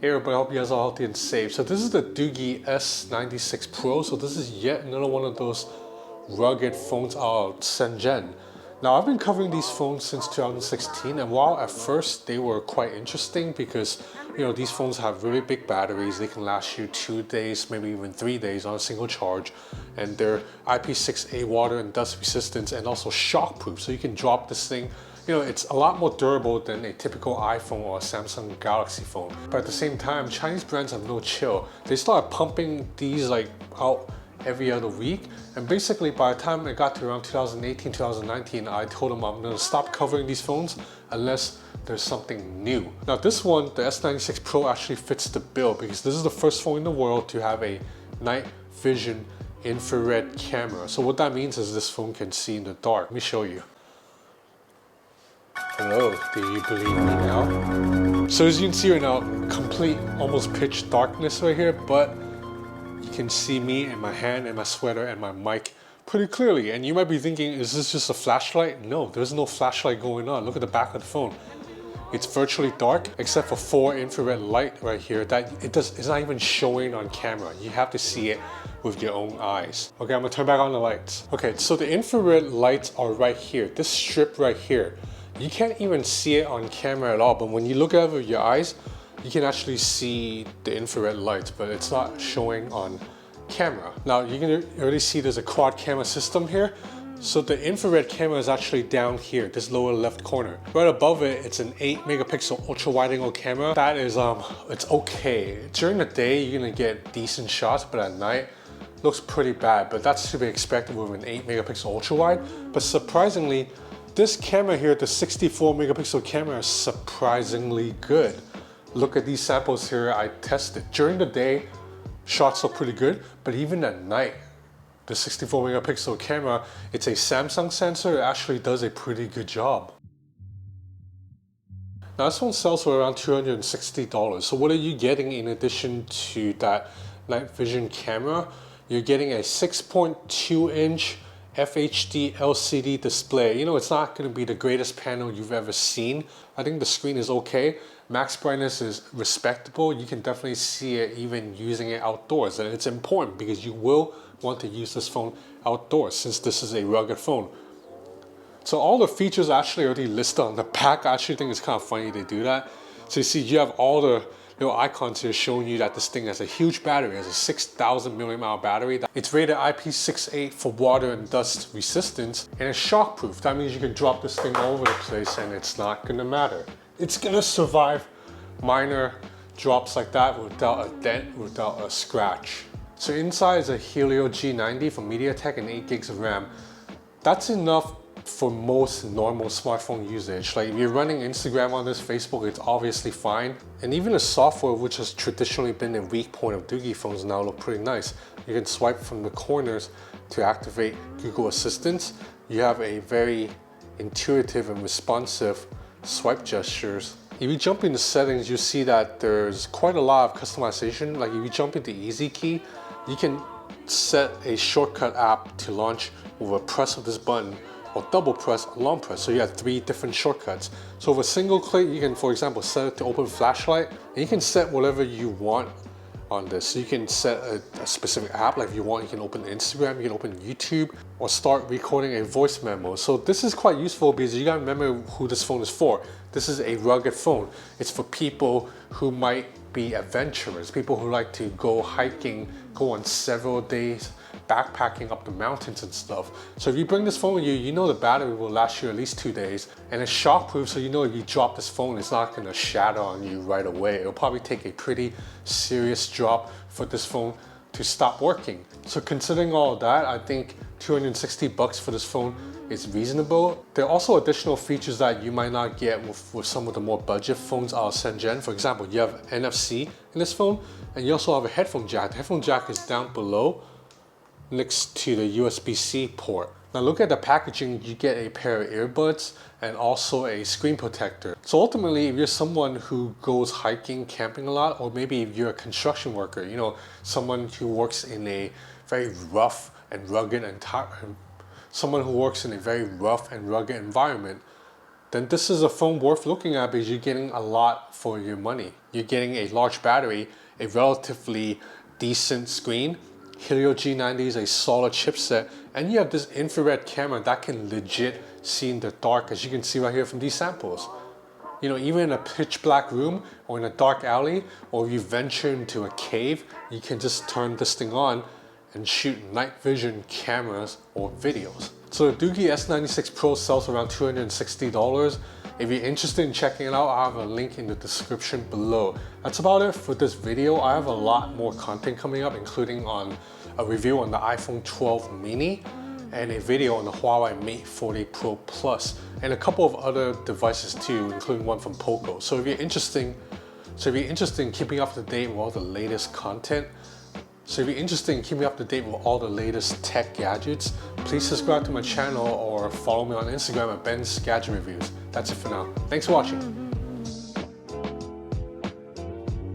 Hey everybody, I hope you guys are healthy and safe. So this is the Doogee S96 Pro. So this is yet another one of those rugged phones out of Shenzhen. Now I've been covering these phones since 2016, and while at first they were quite interesting because these phones have really big batteries, they can last you 2 days, maybe even 3 days on a single charge, and they're IP68 water and dust resistant and also shockproof, so you can drop this thing. It's a lot more durable than a typical iPhone or a Samsung Galaxy phone. But at the same time, Chinese brands have no chill. They started pumping these out every other week. And basically by the time it got to around 2018, 2019, I told them I'm gonna stop covering these phones unless there's something new. Now this one, the S96 Pro, actually fits the bill because this is the first phone in the world to have a night vision infrared camera. So what that means is this phone can see in the dark. Let me show you. Hello, do you believe me now? So as you can see right now, complete almost pitch darkness right here, but you can see me and my hand and my sweater and my mic pretty clearly. And you might be thinking, is this just a flashlight? No, there's no flashlight going on. Look at the back of the phone. It's virtually dark except for 4 infrared light right here that it's not even showing on camera. You have to see it with your own eyes. Okay, I'm gonna turn back on the lights. Okay, so the infrared lights are right here. This strip right here. You can't even see it on camera at all, but when you look at it with your eyes, you can actually see the infrared lights, but it's not showing on camera. Now you can already see there's a quad camera system here. So the infrared camera is actually down here, this lower left corner. Right above it, it's an 8 megapixel ultra wide angle camera. That is, it's okay. During the day, you're gonna get decent shots, but at night, looks pretty bad. But that's to be expected with an 8 megapixel ultra wide. But surprisingly, this camera here, the 64 megapixel camera, is surprisingly good. Look at these samples here I tested. During the day, shots are pretty good, but even at night, the 64 megapixel camera, it's a Samsung sensor, it actually does a pretty good job. Now this one sells for around $260. So what are you getting in addition to that night vision camera? You're getting a 6.2 inch FHD LCD display. It's not going to be the greatest panel you've ever seen. I think the screen is okay. Max brightness is respectable. You can definitely see it even using it outdoors, and it's important because you will want to use this phone outdoors since this is a rugged phone. So all the features are actually already listed on the back. I actually think it's kind of funny they do that. So you see you have all the little icons here showing you that this thing has a huge battery. It has a 6,000 milliamp hour battery. It's rated IP68 for water and dust resistance, and it's shockproof. That means you can drop this thing all over the place and it's not gonna matter. It's gonna survive minor drops like that without a dent, without a scratch. So inside is a Helio G90 from MediaTek and 8 gigs of RAM. That's enough for most normal smartphone usage. Like if you're running Instagram on this, Facebook, it's obviously fine. And even the software, which has traditionally been a weak point of Doogee phones, now look pretty nice. You can swipe from the corners to activate Google Assistant. You have a very intuitive and responsive swipe gestures. If you jump into settings, you see that there's quite a lot of customization. Like if you jump into Easy Key, you can set a shortcut app to launch with a press of this button, or double press or long press. So you have 3 different shortcuts. So with a single click, you can, for example, set it to open flashlight, and you can set whatever you want on this. So you can set a specific app, like if you want, you can open Instagram, you can open YouTube, or start recording a voice memo. So this is quite useful because you gotta remember who this phone is for. This is a rugged phone. It's for people who might be adventurers, people who like to go hiking, go on several days backpacking up the mountains and stuff. So if you bring this phone with you, you know the battery will last you at least 2 days, and it's shockproof, so you know if you drop this phone, it's not gonna shatter on you right away. It'll probably take a pretty serious drop for this phone to stop working. So considering all that, I think $260 for this phone is reasonable. There are also additional features that you might not get with some of the more budget phones out of Shenzhen. For example, you have NFC in this phone, and you also have a headphone jack. The headphone jack is down below next to the USB-C port. Now look at the packaging, you get a pair of earbuds and also a screen protector. So ultimately, if you're someone who goes hiking, camping a lot, or maybe if you're a construction worker, someone who works in a very rough and rugged environment, then this is a phone worth looking at because you're getting a lot for your money. You're getting a large battery, a relatively decent screen, Helio G90 is a solid chipset, and you have this infrared camera that can legit see in the dark, as you can see right here from these samples. You know, even in a pitch black room or in a dark alley, or if you venture into a cave, you can just turn this thing on and shoot night vision cameras or videos. So the Doogee S96 Pro sells around $260. If you're interested in checking it out, I have a link in the description below. That's about it for this video. I have a lot more content coming up, including on a review on the iPhone 12 mini and a video on the Huawei Mate 40 Pro Plus and a couple of other devices too, including one from Poco. So if you're interested in keeping up to date with all the latest content, tech gadgets, please subscribe to my channel or follow me on Instagram at Ben's Gadget Reviews. That's it for now. Thanks for watching.